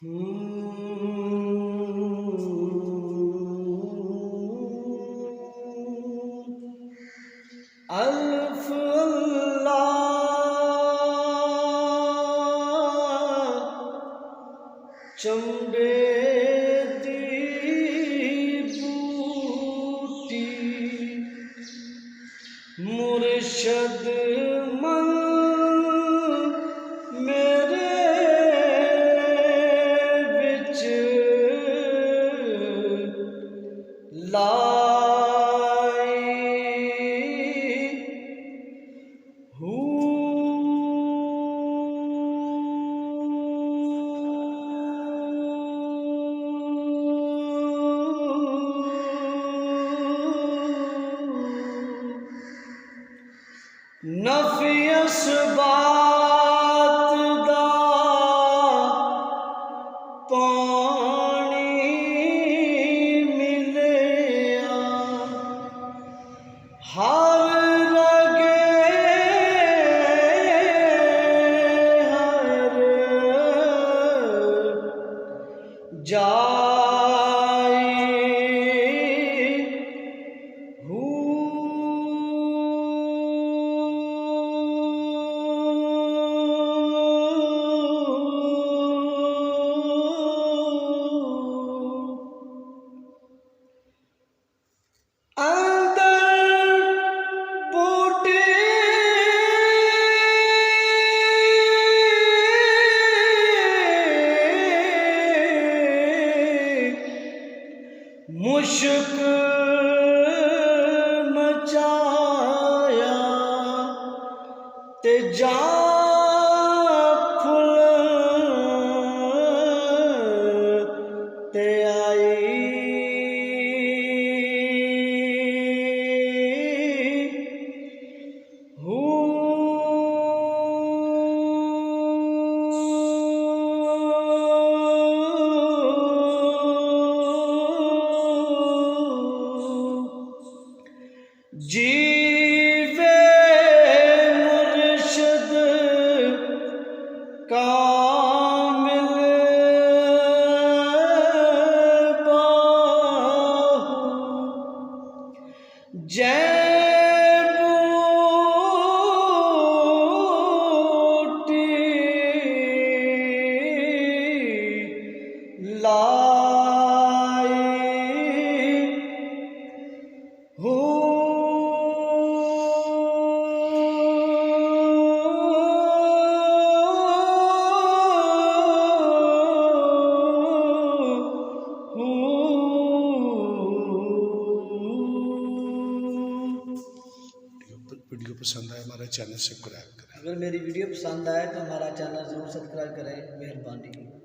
अल्फ अल्लाह चंबे दी बूटी मुर्शद मन मेरे विच नफी असबात दा पानी मिलिया हर रगे हर जाई मुश्क मचाया ते जा फुल ते आई जीवे मुर्शद कामिल बाहु जय बूटी लाई हो वीडियो पसंद आए हमारे चैनल सब्सक्राइब करें। अगर मेरी वीडियो पसंद आए तो हमारा चैनल ज़रूर सब्सक्राइब करें। मेहरबानी।